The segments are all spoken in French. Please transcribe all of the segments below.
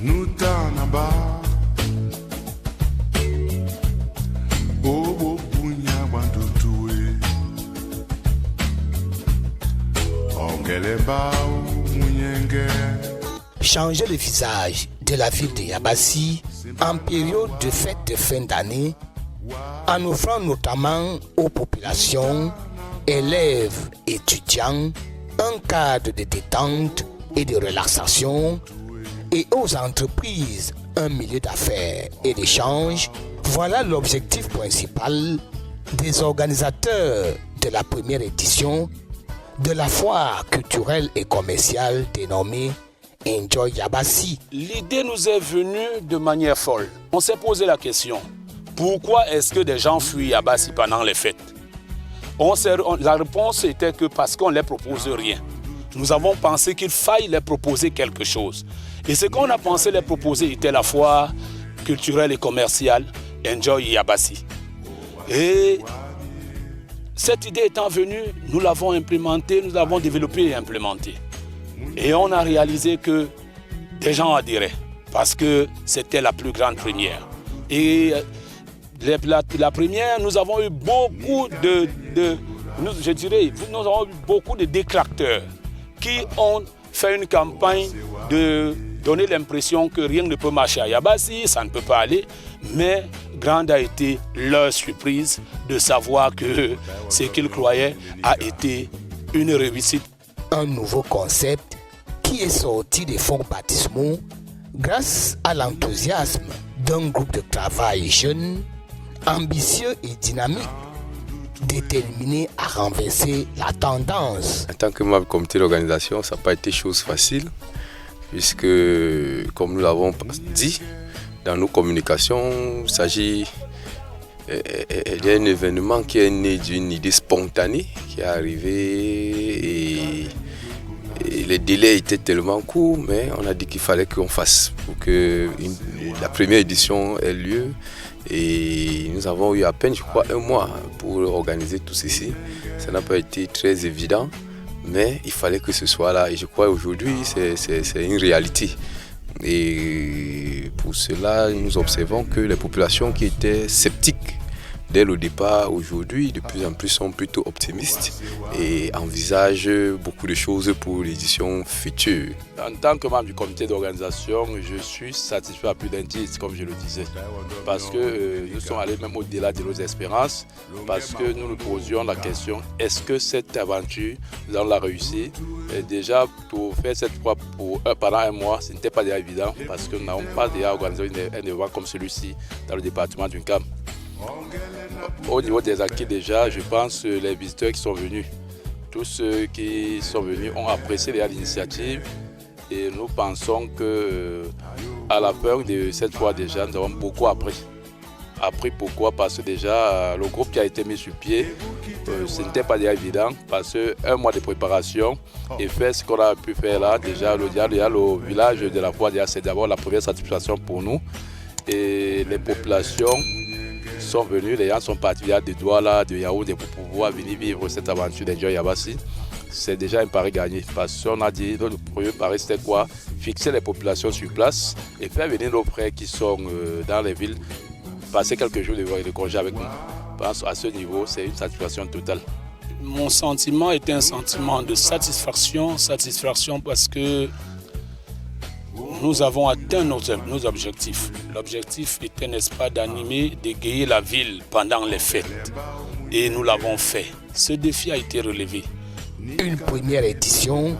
Nutanaba Bobo Bunya Bandutue Ongeleba Munyenge. Changer le visage de la ville de Yabassi en période de fête de fin d'année en offrant notamment aux populations, élèves, étudiants, un cadre de détente et de relaxation et aux entreprises un milieu d'affaires et d'échange. Voilà l'objectif principal des organisateurs de la première édition de la foire culturelle et commerciale dénommée Enjoy Yabassi. L'idée nous est venue de manière folle. On s'est posé la question, pourquoi est-ce que des gens fuient Yabassi pendant les fêtes? La réponse était que parce qu'on ne les propose rien. Nous avons pensé qu'il faille les proposer quelque chose. Et ce qu'on a pensé les proposer était la foire culturelle et commerciale Enjoy Yabassi. Et cette idée étant venue, nous l'avons implémentée, nous l'avons développée et implémentée. Et on a réalisé que des gens adhéraient parce que c'était la plus grande première. Et la première, nous avons eu beaucoup nous avons eu beaucoup de détracteurs qui ont fait une campagne de donner l'impression que rien ne peut marcher à Yabassi, ça ne peut pas aller. Mais grande a été leur surprise de savoir que ce qu'ils croyaient a été une réussite. Un nouveau concept qui est sorti des fonds baptismaux grâce à l'enthousiasme d'un groupe de travail jeune, ambitieux et dynamique, déterminé à renverser la tendance. En tant que membre du comité d'organisation, ça n'a pas été chose facile, puisque, comme nous l'avons dit, dans nos communications, il s'agit d'un événement qui est né d'une idée spontanée, qui est arrivée et les délais étaient tellement courts, mais on a dit qu'il fallait qu'on fasse pour que la première édition ait lieu. Et nous avons eu à peine, je crois, 1 mois pour organiser tout ceci. Ça n'a pas été très évident, mais il fallait que ce soit là. Et je crois aujourd'hui, c'est une réalité. Et pour cela, nous observons que les populations qui étaient sceptiques dès le départ, aujourd'hui, de plus en plus sont plutôt optimistes et envisagent beaucoup de choses pour l'édition future. En tant que membre du comité d'organisation, je suis satisfait à plus d'un titre, comme je le disais, parce que nous sommes allés même au-delà de nos espérances, parce que nous nous posions la question, est-ce que cette aventure, nous allons la réussir? Et déjà, pour faire cette fois pendant 1 mois, ce n'était pas déjà évident, parce que nous n'avons pas déjà organisé un événement comme celui-ci dans le département du Cam. Au niveau des acquis déjà, je pense que les visiteurs qui sont venus, tous ceux qui sont venus ont apprécié l'initiative et nous pensons qu'à la fin de cette fois déjà, nous avons beaucoup appris. Appris pourquoi? Parce que déjà le groupe qui a été mis sur pied, ce n'était pas déjà évident parce que 1 mois de préparation et faire ce qu'on a pu faire là, déjà le village de la foi, c'est d'abord la première satisfaction pour nous et les populations sont venus, les gens sont partis de Douala, de Yaoundé pour pouvoir venir vivre cette aventure d'Enjoy Yabassi. C'est déjà un pari gagné parce qu'on a dit, notre premier pari c'était quoi? Fixer les populations sur place et faire venir nos frères qui sont dans les villes, passer quelques jours de congé avec nous. Je pense à ce niveau, c'est une satisfaction totale. Mon sentiment est un sentiment de satisfaction parce que nous avons atteint nos objectifs. L'objectif était, n'est-ce pas, d'animer, d'égayer la ville pendant les fêtes. Et nous l'avons fait. Ce défi a été relevé. Une première édition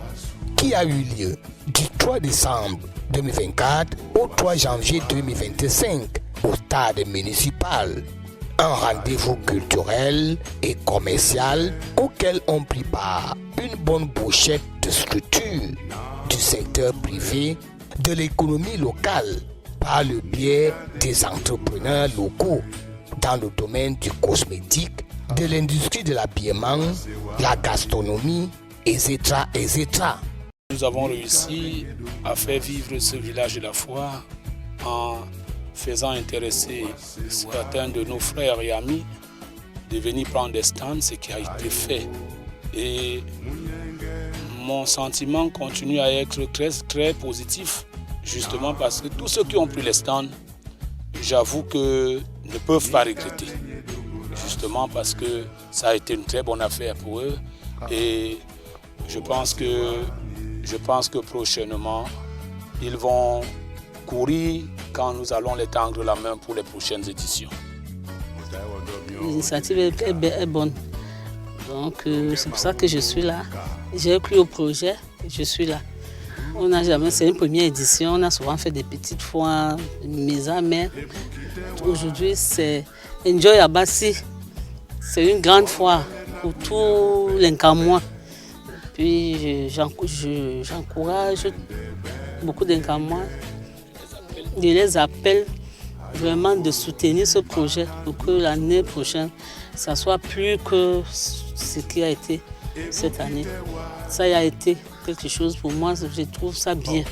qui a eu lieu du 3 décembre 2024 au 3 janvier 2025 au stade municipal. Un rendez-vous culturel et commercial auquel ont pris part une bonne brochette de structures du secteur privé, de l'économie locale, par le biais des entrepreneurs locaux dans le domaine du cosmétique, de l'industrie de l'habillement, la gastronomie, etc., etc. Nous avons réussi à faire vivre ce village de la foi en faisant intéresser certains de nos frères et amis de venir prendre des stands, ce qui a été fait. Et mon sentiment continue à être très, très positif. justement parce que tous ceux qui ont pris les stands, j'avoue que ne peuvent pas regretter. Justement parce que ça a été une très bonne affaire pour eux. Et je pense que prochainement, ils vont courir quand nous allons les tendre la main pour les prochaines éditions. L'initiative est bonne. Donc c'est pour ça que je suis là. J'ai cru au projet, je suis là. C'est une première édition, on a souvent fait des petites foires, mise à main. Aujourd'hui, c'est Enjoy Yabassi. C'est une grande foire pour tous les Nkamois. Puis j'encourage beaucoup d'Nkamois. Je les appelle vraiment de soutenir ce projet pour que l'année prochaine, ça soit plus que ce qui a été cette année. Ça a été quelque chose pour moi, je trouve ça bien.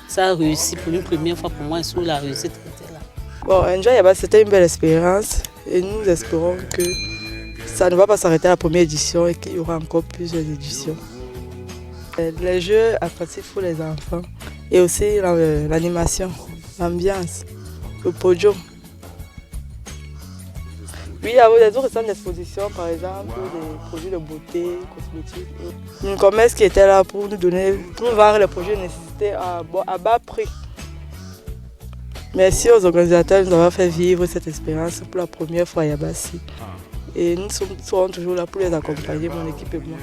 Ça a réussi pour une première fois pour moi et sur la réussite était là. Bon, Enjoy Yabassi, c'était une belle expérience et nous espérons que ça ne va pas s'arrêter à la première édition et qu'il y aura encore plusieurs éditions. Les jeux attractifs pour les enfants et aussi l'animation, l'ambiance, le podium. Oui, il y a des autres stands d'exposition, par exemple, des produits de beauté, cosmétiques. Un commerce qui était là pour nous vendre les produits de nécessité à bas prix. Merci aux organisateurs de nous avoir fait vivre cette expérience pour la première fois à Yabassi. Et nous serons toujours là pour les accompagner, mon équipe et moi.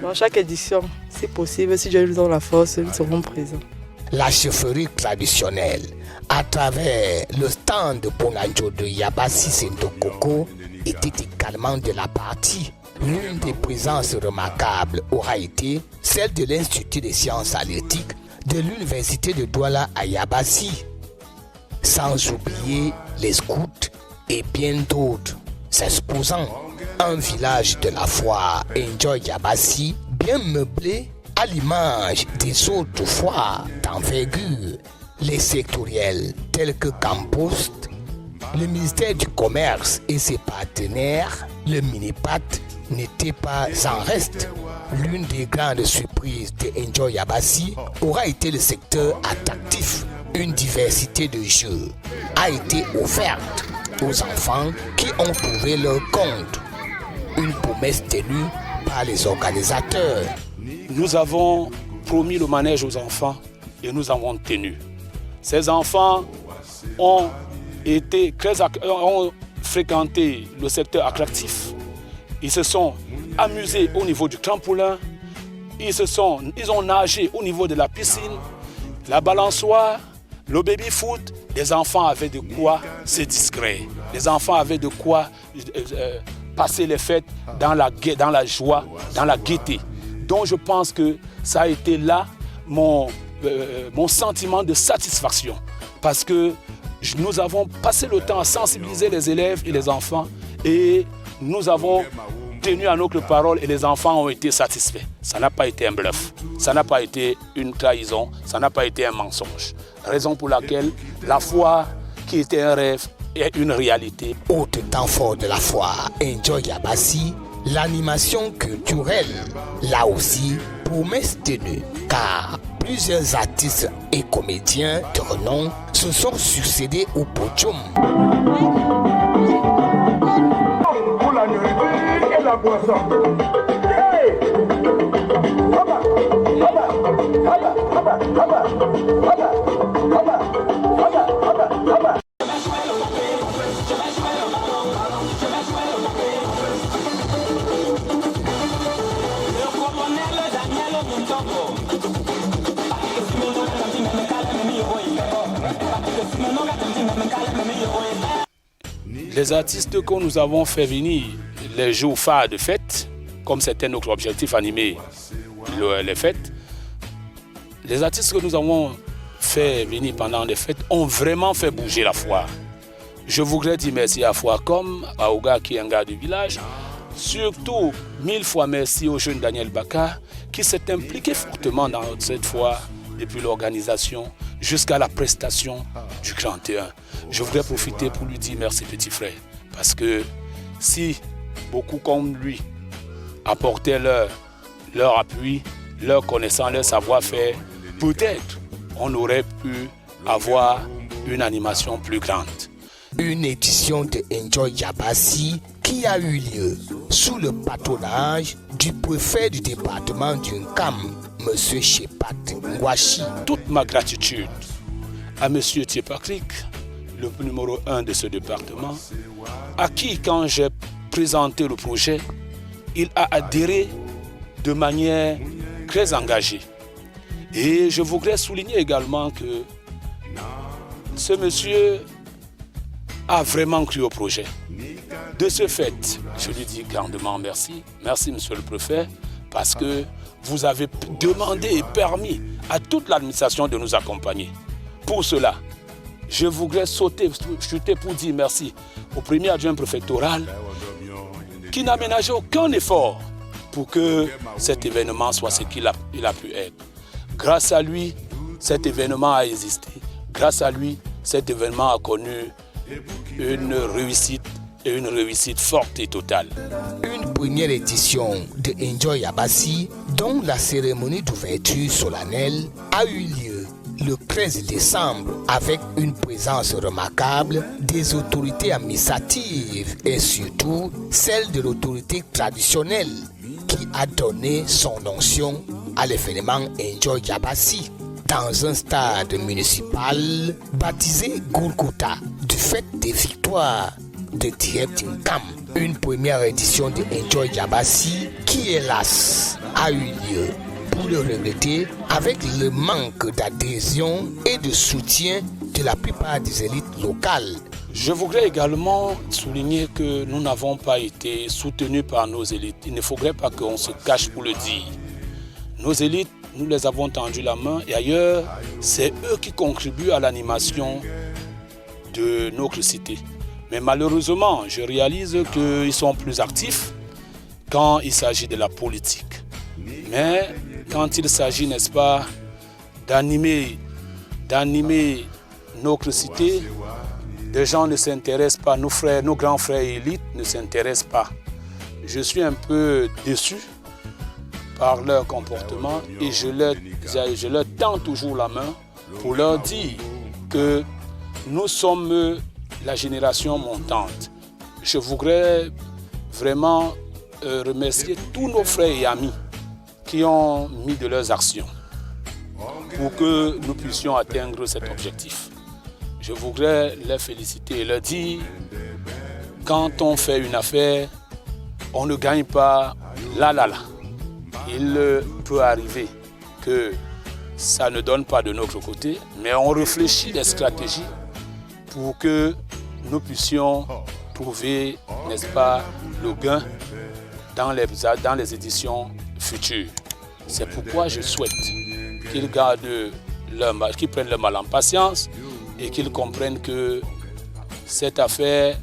Dans chaque édition, si possible, si Dieu nous donne la force, nous serons présents. La chefferie traditionnelle, à travers le stand de Bonanjo de Yabassi Sentokoko, était également de la partie. L'une des présences remarquables aura été celle de l'Institut des sciences halieutiques de l'Université de Douala à Yabassi. Sans oublier les scouts et bien d'autres. S'exposant un village de la foire Enjoy Yabassi bien meublé à l'image des autres foires d'envergure, les sectoriels tels que Campost, le ministère du Commerce et ses partenaires, le Minipat n'était pas en reste. L'une des grandes surprises de Enjoy Yabassi aura été le secteur attractif. Une diversité de jeux a été offerte aux enfants qui ont trouvé leur compte. Une promesse tenue par les organisateurs. Nous avons promis le manège aux enfants et nous avons tenu. Ces enfants ont fréquenté le secteur attractif. Ils se sont amusés au niveau du trampolin. Ils ont nagé au niveau de la piscine, la balançoire, le baby-foot. Les enfants avaient de quoi se distraire. Les enfants avaient de quoi passer les fêtes dans la joie, dans la gaieté. Donc je pense que ça a été là mon sentiment de satisfaction. Parce que nous avons passé le temps à sensibiliser les élèves et les enfants et nous avons tenu à notre parole et les enfants ont été satisfaits. Ça n'a pas été un bluff, ça n'a pas été une trahison, ça n'a pas été un mensonge. Raison pour laquelle la foire, qui était un rêve, est une réalité. Autre temps fort de la foire Enjoy Yabassi, l'animation culturelle. Là aussi, promesse tenue, car plusieurs artistes et comédiens de renom se sont succédés au podium. Pour la nourriture et la boisson. Hey! Haba! Haba! Haba! Haba! Haba! Haba! Haba! Haba! Haba! Haba! Les artistes que nous avons fait venir les jours phares de fête, comme c'était notre objectif animé, les fêtes, les artistes que nous avons fait venir pendant les fêtes ont vraiment fait bouger la foire. Je voudrais dire merci à Foircom, à Oga qui est un gars du village, surtout 1000 fois merci au jeune Daniel Baka qui s'est impliqué fortement dans cette foire depuis l'organisation jusqu'à la prestation du 31. Je voudrais profiter pour lui dire merci petit frère, parce que si beaucoup comme lui apportaient leur appui, leur connaissance, leur savoir-faire, peut-être on aurait pu avoir une animation plus grande. Une édition de Enjoy Yabassi qui a eu lieu sous le patronage du préfet du département du Nkam, M. Shepat Ngwashi. Toute ma gratitude à M. Thiepakrik, le numéro 1 de ce département, à qui, quand j'ai présenté le projet, il a adhéré de manière très engagée. Et je voudrais souligner également que ce monsieur a vraiment cru au projet. De ce fait, je lui dis grandement merci. Merci, monsieur le préfet, parce que vous avez demandé et permis à toute l'administration de nous accompagner. Pour cela, je voudrais chuter pour dire merci au premier adjoint préfectoral qui n'a ménagé aucun effort pour que cet événement soit ce qu'il a pu être. Grâce à lui, cet événement a existé. Grâce à lui, cet événement a connu une réussite et une réussite forte et totale. Une première édition de Enjoy Yabassi, dont la cérémonie d'ouverture solennelle a eu lieu le 13 décembre avec une présence remarquable des autorités administratives et surtout celle de l'autorité traditionnelle qui a donné son onction à l'événement Enjoy Yabassi dans un stade municipal baptisé Golgotha du fait des victoires de Direct Income. Une première édition de Enjoy Yabassi qui hélas a eu lieu, pour le regretter, avec le manque d'adhésion et de soutien de la plupart des élites locales. Je voudrais également souligner que nous n'avons pas été soutenus par nos élites. Il ne faudrait pas qu'on se cache pour le dire. Nos élites, nous les avons tendu la main et ailleurs, c'est eux qui contribuent à l'animation de notre cité. Mais malheureusement, je réalise qu'ils sont plus actifs quand il s'agit de la politique. Mais quand il s'agit, n'est-ce pas, d'animer notre cité, les gens ne s'intéressent pas, nos grands frères élites ne s'intéressent pas. Je suis un peu déçu par leur comportement et je leur tends toujours la main pour leur dire que nous sommes la génération montante. Je voudrais vraiment remercier tous nos frères et amis qui ont mis de leurs actions pour que nous puissions atteindre cet objectif. Je voudrais les féliciter et leur dire, quand on fait une affaire, on ne gagne pas là. Il peut arriver que ça ne donne pas de notre côté, mais on réfléchit des stratégies pour que nous puissions trouver, n'est-ce pas, le gain dans les éditions futures. C'est pourquoi je souhaite qu'ils prennent leur mal en patience et qu'ils comprennent que cette affaire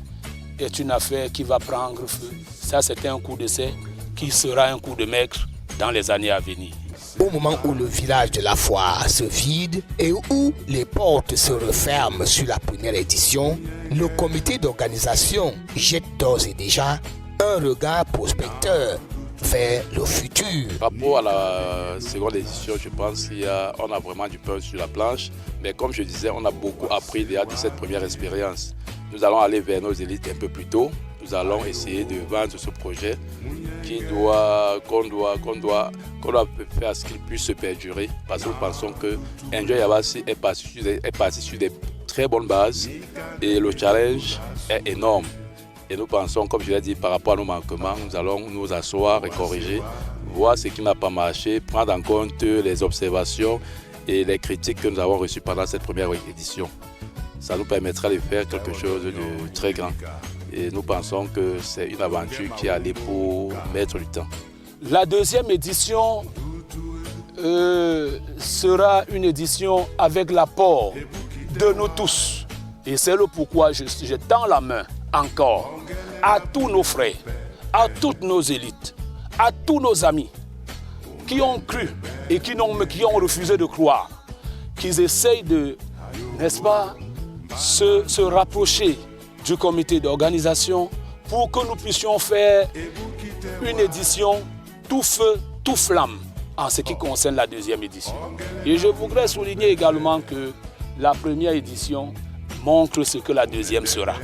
est une affaire qui va prendre feu. Ça, c'est un coup d'essai qui sera un coup de maître dans les années à venir. Au moment où le village de la foire se vide et où les portes se referment sur la première édition, le comité d'organisation jette d'ores et déjà un regard prospecteur vers le futur. Par rapport à la seconde édition, je pense qu'on a vraiment du pain sur la planche. Mais comme je disais, on a beaucoup appris déjà de cette première expérience. Nous allons aller vers nos élites un peu plus tôt. Nous allons essayer de vendre ce projet qu'on doit faire à ce qu'il puisse se perdurer. Parce que nous pensons que Enjoy Yabassi est parti sur des très bonnes bases et le challenge est énorme. Et nous pensons, comme je l'ai dit, par rapport à nos manquements, nous allons nous asseoir et corriger, voir ce qui n'a pas marché, prendre en compte les observations et les critiques que nous avons reçues pendant cette première édition. Ça nous permettra de faire quelque chose de très grand. Et nous pensons que c'est une aventure qui est allée pour mettre du temps. La deuxième édition sera une édition avec l'apport de nous tous. Et c'est le pourquoi je tends la main encore à tous nos frères, à toutes nos élites, à tous nos amis qui ont cru et qui ont refusé de croire, qu'ils essayent de, n'est-ce pas, se rapprocher du comité d'organisation pour que nous puissions faire une édition tout feu, tout flamme en ce qui concerne la deuxième édition. Et je voudrais souligner également que la première édition montre ce que la deuxième sera.